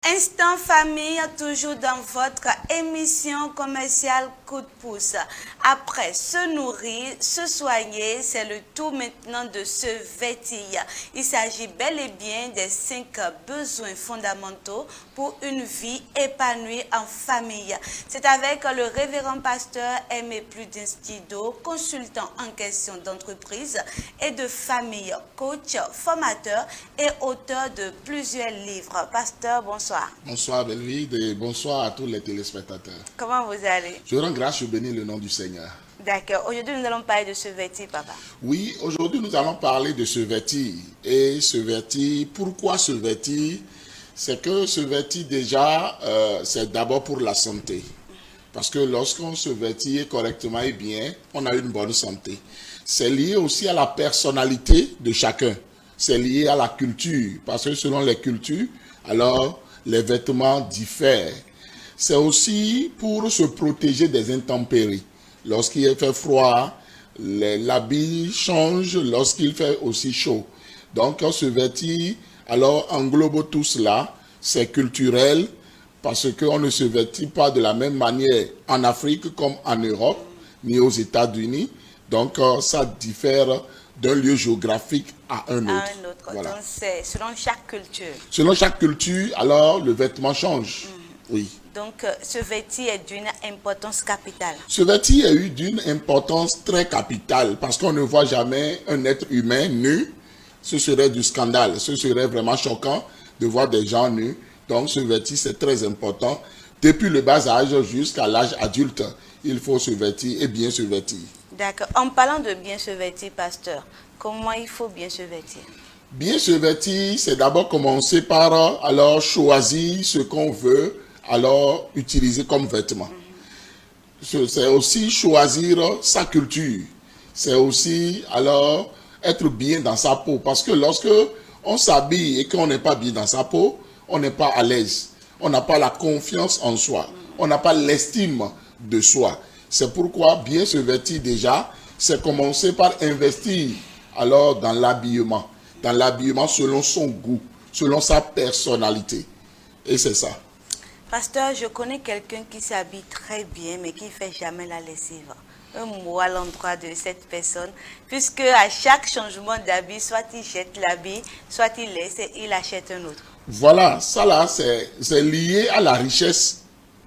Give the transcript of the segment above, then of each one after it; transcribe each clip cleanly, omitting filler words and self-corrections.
Instant famille, toujours dans votre émission commerciale Coup de pouce. Après se nourrir, se soigner, c'est le tour maintenant de se vêtir. Il s'agit bel et bien des 5 besoins fondamentaux pour une vie épanouie en famille. C'est avec le révérend pasteur Aimé Pludinstido, consultant en question d'entreprise et de famille, coach, formateur et auteur de plusieurs livres. Pasteur, bonsoir. Bonsoir Belvide et bonsoir à tous les téléspectateurs. Comment vous allez? Je rends grâce, je bénis le nom du Seigneur. D'accord. Aujourd'hui, nous allons parler de se vêtir, papa. Oui, aujourd'hui, nous allons parler de se vêtir. Et se vêtir, pourquoi se vêtir? C'est que se vêtir déjà, c'est d'abord pour la santé. Parce que lorsqu'on se vêtit correctement et bien, on a une bonne santé. C'est lié aussi à la personnalité de chacun. C'est lié à la culture. Parce que selon les cultures, alors les vêtements diffèrent. C'est aussi pour se protéger des intempéries. Lorsqu'il fait froid, l'habit change lorsqu'il fait aussi chaud. Donc, on se vêtit, alors englobe tout cela. C'est culturel parce qu'on ne se vêtit pas de la même manière en Afrique comme en Europe, ni aux États-Unis. Donc, ça diffère d'un lieu géographique à un autre. Voilà. Donc, c'est selon chaque culture. Selon chaque culture, alors le vêtement change. Oui. Donc, ce vêtir est d'une importance capitale. Ce vêtir est d'une importance très capitale parce qu'on ne voit jamais un être humain nu. Ce serait du scandale. Ce serait vraiment choquant de voir des gens nus. Donc, ce vêtir, c'est très important. Depuis le bas âge jusqu'à l'âge adulte, il faut se vêtir et bien se vêtir. D'accord. En parlant de bien se vêtir, pasteur, comment il faut bien se vêtir? Bien se vêtir, c'est d'abord commencer par alors choisir ce qu'on veut alors utiliser comme vêtement. C'est aussi choisir sa culture. C'est aussi alors être bien dans sa peau. Parce que lorsque on s'habille et qu'on n'est pas bien dans sa peau, on n'est pas à l'aise. On n'a pas la confiance en soi. On n'a pas l'estime de soi. C'est pourquoi bien se vêtir déjà, c'est commencer par investir alors dans l'habillement. Dans l'habillement selon son goût, selon sa personnalité. Et c'est ça. Pasteur, je connais quelqu'un qui s'habille très bien, mais qui ne fait jamais la lessive. Un mot à l'endroit de cette personne, puisque à chaque changement d'habit, soit il jette l'habit, soit il laisse et il achète un autre. Voilà, ça là, c'est lié à la richesse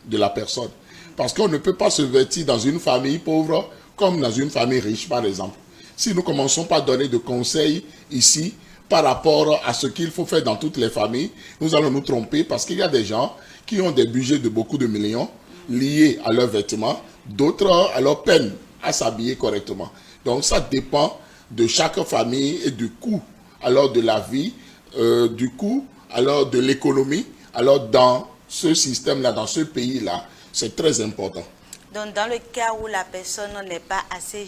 de la personne. Parce qu'on ne peut pas se vêtir dans une famille pauvre comme dans une famille riche, par exemple. Si nous commençons par donner des conseils ici par rapport à ce qu'il faut faire dans toutes les familles, nous allons nous tromper parce qu'il y a des gens qui ont des budgets de beaucoup de millions liés à leurs vêtements, d'autres à leur peine à s'habiller correctement. Donc ça dépend de chaque famille et du coût alors de la vie, du coût alors de l'économie. Alors dans ce système-là, dans ce pays-là, c'est très important. Donc, dans le cas où la personne n'est pas assez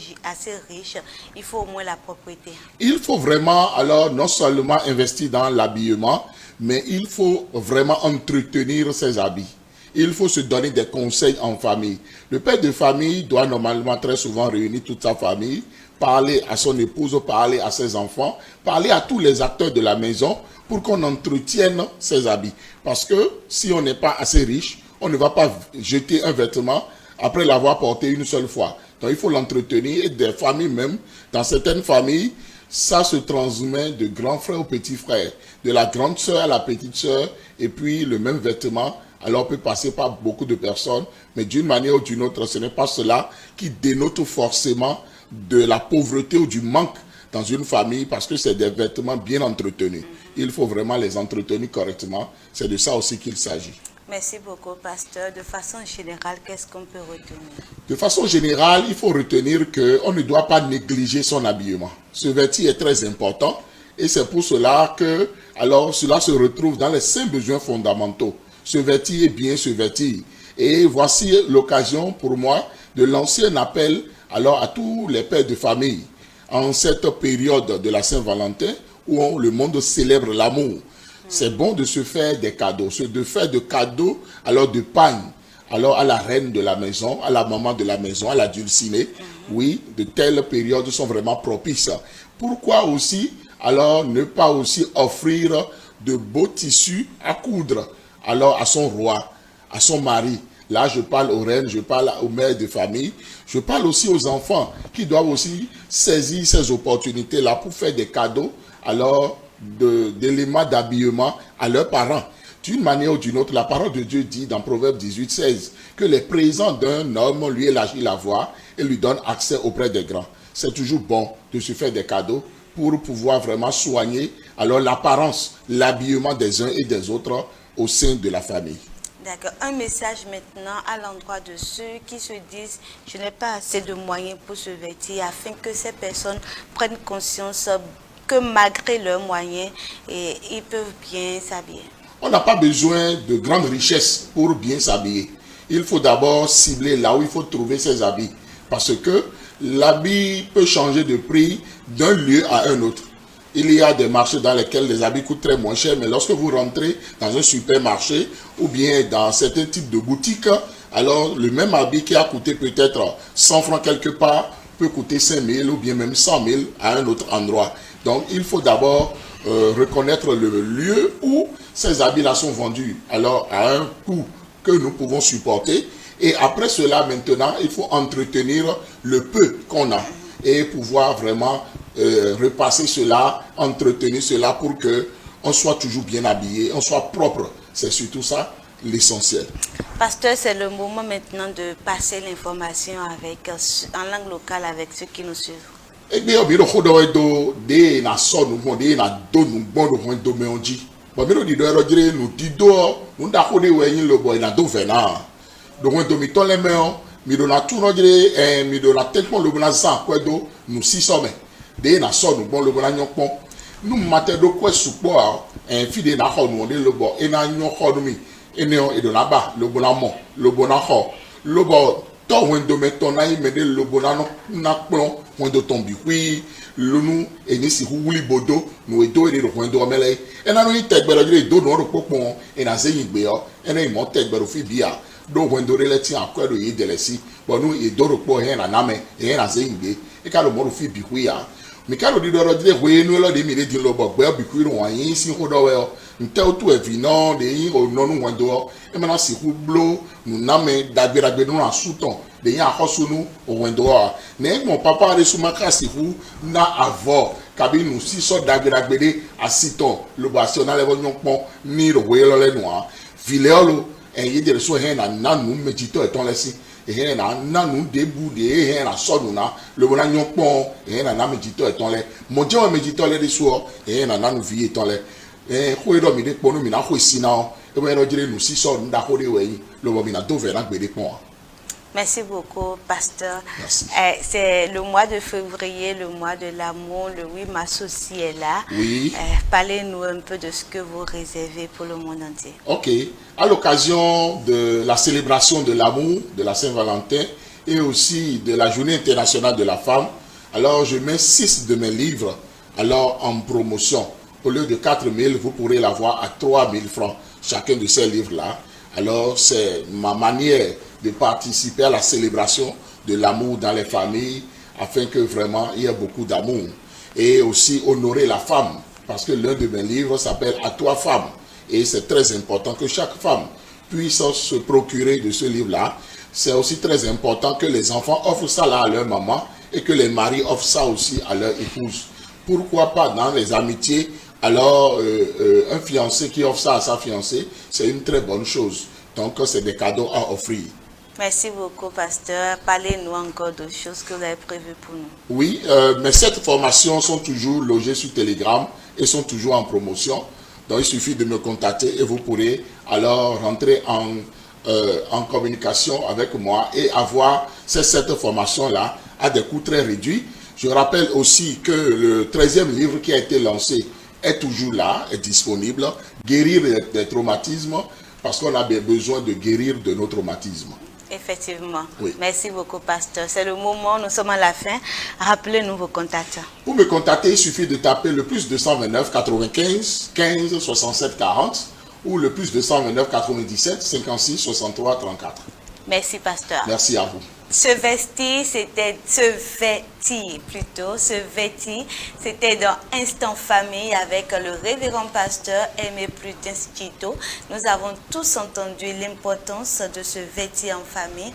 riche, il faut au moins la propriété. Il faut vraiment, alors, non seulement investir dans l'habillement, mais il faut vraiment entretenir ses habits. Il faut se donner des conseils en famille. Le père de famille doit normalement très souvent réunir toute sa famille, parler à son épouse, parler à ses enfants, parler à tous les acteurs de la maison pour qu'on entretienne ses habits. Parce que si on n'est pas assez riche, on ne va pas jeter un vêtement après l'avoir porté une seule fois. Donc il faut l'entretenir et des familles même, dans certaines familles, ça se transmet de grand frère au petit frère, de la grande sœur à la petite sœur, et puis le même vêtement, alors peut passer par beaucoup de personnes, mais d'une manière ou d'une autre, ce n'est pas cela qui dénote forcément de la pauvreté ou du manque dans une famille, parce que c'est des vêtements bien entretenus. Il faut vraiment les entretenir correctement, c'est de ça aussi qu'il s'agit. Merci beaucoup, pasteur. De façon générale, qu'est-ce qu'on peut retenir? De façon générale, il faut retenir qu'on ne doit pas négliger son habillement. Ce vêtir est très important et c'est pour cela que, alors, cela se retrouve dans les 5 besoins fondamentaux. Se vêtir et bien se vêtir. Et voici l'occasion pour moi de lancer un appel alors à tous les pères de famille en cette période de la Saint-Valentin où le monde célèbre l'amour. C'est bon de se faire des cadeaux, de faire des cadeaux, alors de pagne, alors à la reine de la maison, à la maman de la maison, à la dulcinée. Oui, de telles périodes sont vraiment propices. Pourquoi aussi, alors ne pas aussi offrir de beaux tissus à coudre alors à son roi, à son mari. Là, je parle aux reines, je parle aux mères de famille, je parle aussi aux enfants qui doivent aussi saisir ces opportunités-là pour faire des cadeaux, alors d'éléments d'habillement à leurs parents. D'une manière ou d'une autre, la parole de Dieu dit dans Proverbe 18, 16 que les présents d'un homme lui élargit la voie et lui donne accès auprès des grands. C'est toujours bon de se faire des cadeaux pour pouvoir vraiment soigner alors l'apparence, l'habillement des uns et des autres au sein de la famille. D'accord. Un message maintenant à l'endroit de ceux qui se disent « je n'ai pas assez de moyens pour se vêtir » afin que ces personnes prennent conscience que malgré leurs moyens, ils peuvent bien s'habiller. On n'a pas besoin de grandes richesses pour bien s'habiller. Il faut d'abord cibler là où il faut trouver ses habits. Parce que l'habit peut changer de prix d'un lieu à un autre. Il y a des marchés dans lesquels les habits coûtent très moins cher, mais lorsque vous rentrez dans un supermarché ou bien dans certains types de boutiques, alors le même habit qui a coûté peut-être 100 francs quelque part peut coûter 5 000 ou bien même 100 000 à un autre endroit. Donc il faut d'abord reconnaître le lieu où ces habits-là sont vendus, alors à un coût que nous pouvons supporter. Et après cela, maintenant, il faut entretenir le peu qu'on a et pouvoir vraiment repasser cela, entretenir cela pour que on soit toujours bien habillé, on soit propre. C'est surtout ça l'essentiel. Pasteur, c'est le moment maintenant de passer l'information en langue locale avec ceux qui nous suivent. Eh bien, on va dire na son nous dit na don nous bon nous do me onji. Ba mi do ro dire nous di do nous da ko de we yin lo boy na do vena. Do won do mi to le me on mi do na tu no dire mi do na tellement le bla san ko do nous si some. De na son nous bon le bla nyopon. Nous matin do ko supo fi de na ho nous de le bo e na nyo ho mi ene on e do na ba le bo na mo le bo na ho le bo to won do me to na yi me de le bo na no na plon won do tombi wi lunu eni si wuli bodo no edo ere ro won do mele e na no yi tegbero jire do no ro popon e na se yin gbe o ene imo tegbero fi bia do won do re ti akwedo yi dele si bo nu edo ro po he na me e na se yin gbe e ka lo mo ro fi bi wi ya mi ka lo di do ro jire we nu lo de mi le di lo bo gbe bi ku ro wan yin si ho do we o nte o tu e vi no de yin o no nu won do e ma na si hu blo nu na me dagbera gbe nu asuton de yin akosunu o won do ne mon papa re su makasi hu na avo kabi nu si so dagbera gbe de asiton lo bo asion na le bo nyopon ni ro we lo le nu a vileolo en yi de so he na nanu mejito e ton le si e na nanu debu de he na so nu na lo bo na nyopon e na na mejito e ton le mo je o mejito le de so e na nanu vi e ton le ko e do mi de ponu mi na ko si na e bo e no jire nu si so nda ko de we lo bo mi na do ve na gbe de pon. Merci beaucoup, pasteur. C'est le mois de février, le mois de l'amour. Le 8 mars aussi est là. Oui. Parlez-nous un peu de ce que vous réservez pour le monde entier. Ok. À l'occasion de la célébration de l'amour, de la Saint-Valentin et aussi de la Journée internationale de la femme, alors je mets 6 de mes livres alors en promotion. Au lieu de 4 000, vous pourrez l'avoir à 3 000 francs, chacun de ces livres-là. Alors c'est ma manière de participer à la célébration de l'amour dans les familles afin que vraiment il y ait beaucoup d'amour. Et aussi honorer la femme, parce que l'un de mes livres s'appelle « À toi femme ». Et c'est très important que chaque femme puisse se procurer de ce livre-là. C'est aussi très important que les enfants offrent ça là à leur maman et que les maris offrent ça aussi à leur épouse. Pourquoi pas dans les amitiés? Alors, un fiancé qui offre ça à sa fiancée, c'est une très bonne chose. Donc, c'est des cadeaux à offrir. Merci beaucoup, pasteur. Parlez-nous encore de choses que vous avez prévues pour nous. Oui, mais cette formation sont toujours logées sur Telegram et sont toujours en promotion. Donc, il suffit de me contacter et vous pourrez alors rentrer en communication avec moi et avoir cette formation-là à des coûts très réduits. Je rappelle aussi que le 13e livre qui a été lancé est toujours là, est disponible. Guérir des traumatismes, parce qu'on a besoin de guérir de nos traumatismes. Effectivement. Oui. Merci beaucoup, pasteur. C'est le moment, nous sommes à la fin. Rappelez-nous vos contacts. Pour me contacter, il suffit de taper le plus 229 95 15 67 40 ou le plus 229 97 56 63 34. Merci, pasteur. Merci à vous. se vêtir, c'était c'était dans Instant Famille avec le révérend pasteur Aimé Prudence Tito. Nous avons tous entendu l'importance de se vêtir en famille.